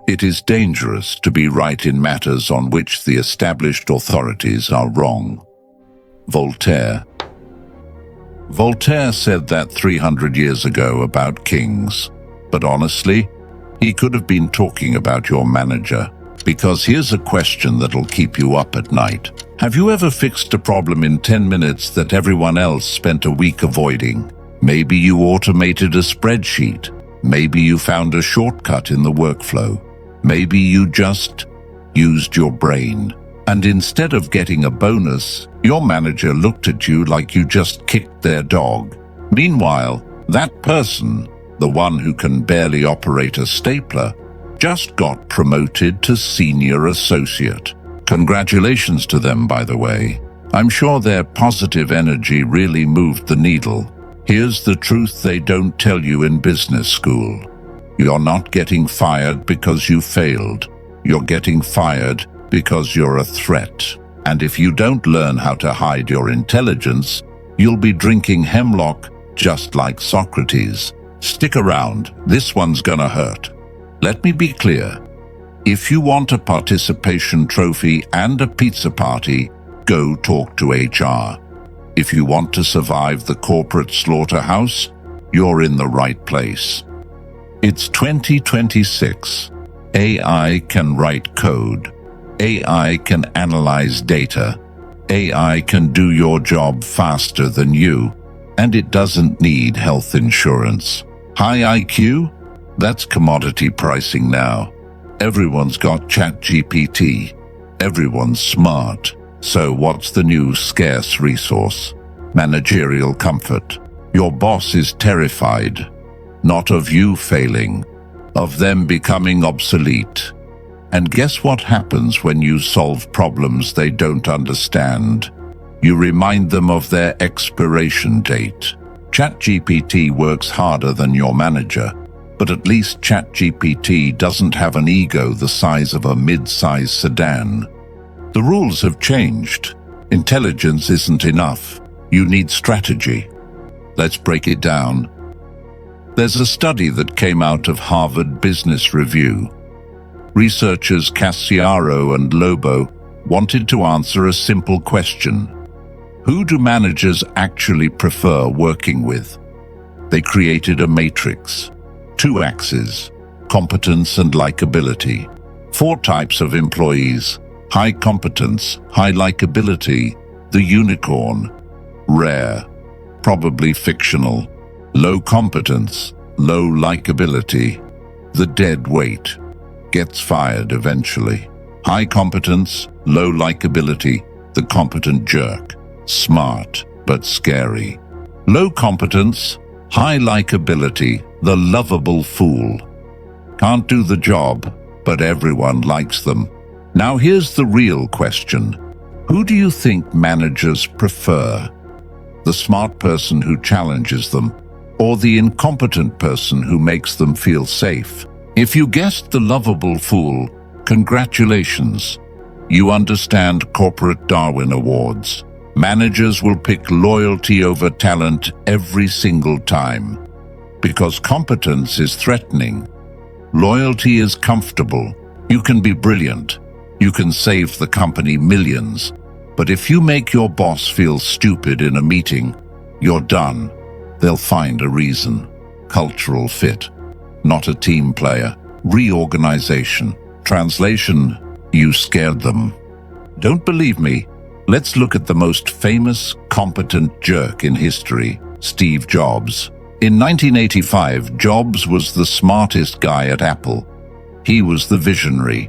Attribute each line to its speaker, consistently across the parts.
Speaker 1: It is dangerous to be right in matters on which the established authorities are wrong. Voltaire. Voltaire said that 300 years ago about kings, but honestly, he could have been talking about your manager. Because here's a question that'll keep you up at night. Have you ever fixed a problem in 10 minutes that everyone else spent a week avoiding? Maybe you automated a spreadsheet. Maybe you found a shortcut in the workflow. Maybe you just used your brain. And instead of getting a bonus, your manager looked at you like you just kicked their dog. Meanwhile, that person, the one who can barely operate a stapler, just got promoted to senior associate. Congratulations to them, by the way. I'm sure their positive energy really moved the needle. Here's the truth they don't tell you in business school. You're not getting fired because you failed. You're getting fired because you're a threat. And if you don't learn how to hide your intelligence, you'll be drinking hemlock just like Socrates. Stick around, this one's gonna hurt. Let me be clear. If you want a participation trophy and a pizza party, go talk to HR. If you want to survive the corporate slaughterhouse, you're in the right place. It's 2026. AI can write code. AI can analyze data. AI can do your job faster than you, and it doesn't need health insurance. High IQ? That's commodity pricing now. Everyone's got ChatGPT. Everyone's smart. So what's the new scarce resource? Managerial comfort. Your boss is terrified, not of you failing, of them becoming obsolete. And guess what happens when you solve problems they don't understand? You remind them of their expiration date. ChatGPT works harder than your manager, but at least ChatGPT doesn't have an ego the size of a mid-size sedan. The rules have changed. Intelligence isn't enough. You need strategy. Let's break it down. There's a study that came out of Harvard Business Review. Researchers Cassiaro and Lobo wanted to answer a simple question. Who do managers actually prefer working with? They created a matrix. 2 axes, competence and likability. 4 types of employees: high competence, high likability, the unicorn, rare, probably fictional, low competence, low likability, the dead weight, gets fired eventually. High competence, low likability, the competent jerk, smart but scary. Low competence, high likability, the lovable fool. Can't do the job, but everyone likes them. Now here's the real question. Who do you think managers prefer? The smart person who challenges them, or the incompetent person who makes them feel safe? If you guessed the lovable fool, congratulations. You understand corporate Darwin Awards. Managers will pick loyalty over talent every single time. Because competence is threatening. Loyalty is comfortable. You can be brilliant. You can save the company millions. But if you make your boss feel stupid in a meeting, you're done. They'll find a reason. Cultural fit. Not a team player. Reorganization. Translation, you scared them. Don't believe me? Let's look at the most famous, competent jerk in history, Steve Jobs. In 1985, Jobs was the smartest guy at Apple. He was the visionary,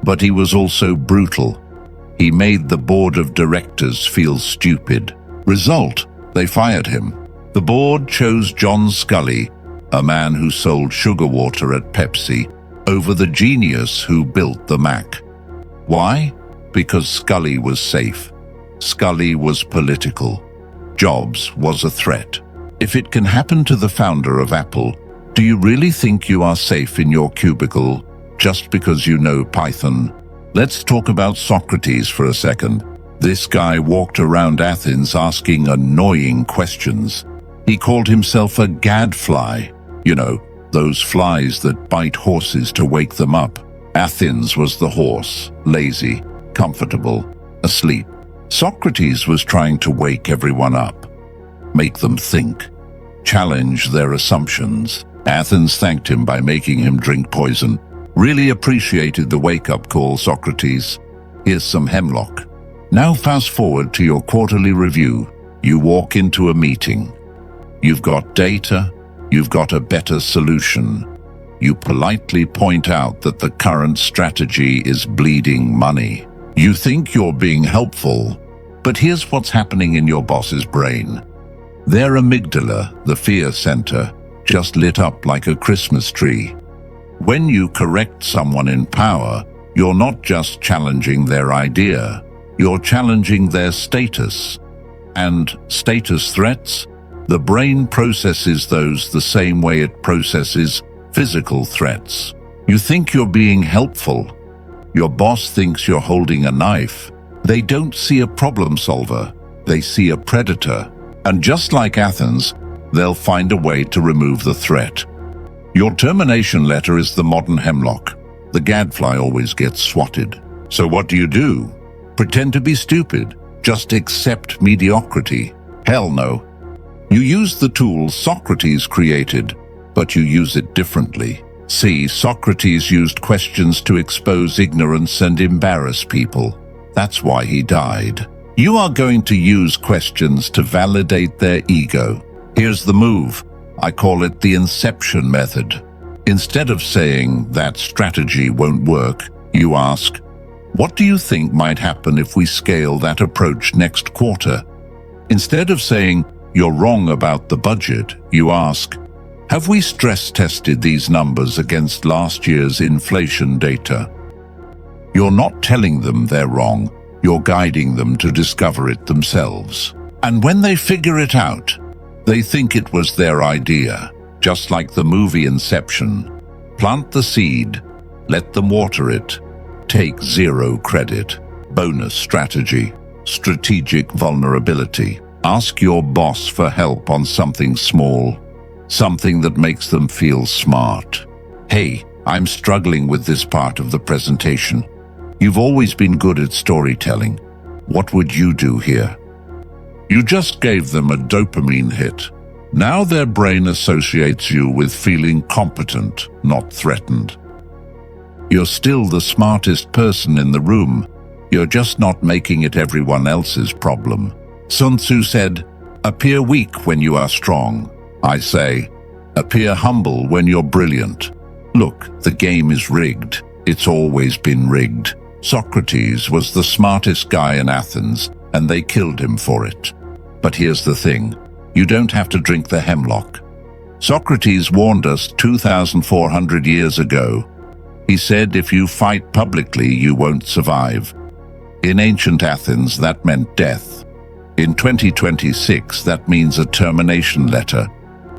Speaker 1: but he was also brutal. He made the board of directors feel stupid. Result, they fired him. The board chose John Scully, a man who sold sugar water at Pepsi, over the genius who built the Mac. Why? Because Scully was safe. Scully was political. Jobs was a threat. If it can happen to the founder of Apple, do you really think you are safe in your cubicle just because you know Python? Let's talk about Socrates for a second. This guy walked around Athens asking annoying questions. He called himself a gadfly, those flies that bite horses to wake them up. Athens was the horse, lazy, comfortable, asleep. Socrates was trying to wake everyone up, make them think, challenge their assumptions. Athens thanked him by making him drink poison. Really appreciated the wake-up call, Socrates. Here's some hemlock. Now fast forward to your quarterly review. You walk into a meeting. You've got data, you've got a better solution. You politely point out that the current strategy is bleeding money. You think you're being helpful, but here's what's happening in your boss's brain. Their amygdala, the fear center, just lit up like a Christmas tree. When you correct someone in power, you're not just challenging their idea, you're challenging their status. And status threats? The brain processes those the same way it processes physical threats. You think you're being helpful. Your boss thinks you're holding a knife. They don't see a problem solver. They see a predator. And just like Athens, they'll find a way to remove the threat. Your termination letter is the modern hemlock. The gadfly always gets swatted. So what do? Pretend to be stupid. Just accept mediocrity. Hell no. You use the tool Socrates created, but you use it differently. See, Socrates used questions to expose ignorance and embarrass people. That's why he died. You are going to use questions to validate their ego. Here's the move. I call it the Inception Method. Instead of saying that strategy won't work, you ask, what do you think might happen if we scale that approach next quarter? Instead of saying, you're wrong about the budget, you ask, have we stress tested these numbers against last year's inflation data? You're not telling them they're wrong, you're guiding them to discover it themselves. And when they figure it out, they think it was their idea, just like the movie Inception. Plant the seed, let them water it, take zero credit. Bonus strategy, strategic vulnerability. Ask your boss for help on something small, something that makes them feel smart. Hey, I'm struggling with this part of the presentation. You've always been good at storytelling. What would you do here? You just gave them a dopamine hit. Now their brain associates you with feeling competent, not threatened. You're still the smartest person in the room. You're just not making it everyone else's problem. Sun Tzu said, appear weak when you are strong. I say, appear humble when you're brilliant. Look, the game is rigged. It's always been rigged. Socrates was the smartest guy in Athens, and they killed him for it. But here's the thing. You don't have to drink the hemlock. Socrates warned us 2,400 years ago. He said if you fight publicly, you won't survive. In ancient Athens, that meant death. In 2026, that means a termination letter.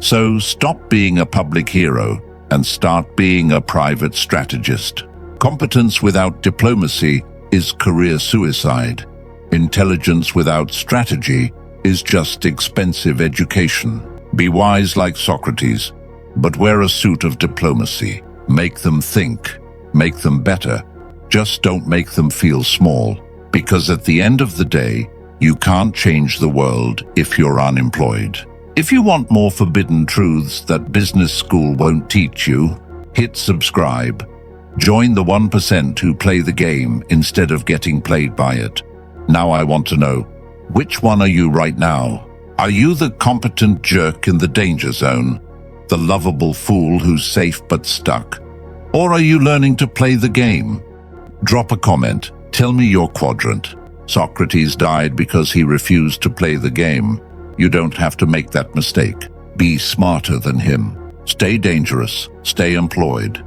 Speaker 1: So stop being a public hero and start being a private strategist. Competence without diplomacy is career suicide. Intelligence without strategy is just expensive education. Be wise like Socrates, but wear a suit of diplomacy. Make them think, make them better. Just don't make them feel small, because at the end of the day, you can't change the world if you're unemployed. If you want more forbidden truths that business school won't teach you, hit subscribe. Join the 1% who play the game instead of getting played by it. Now I want to know, which one are you right now? Are you the competent jerk in the danger zone? The lovable fool who's safe but stuck? Or are you learning to play the game? Drop a comment. Tell me your quadrant. Socrates died because he refused to play the game. You don't have to make that mistake. Be smarter than him. Stay dangerous. Stay employed.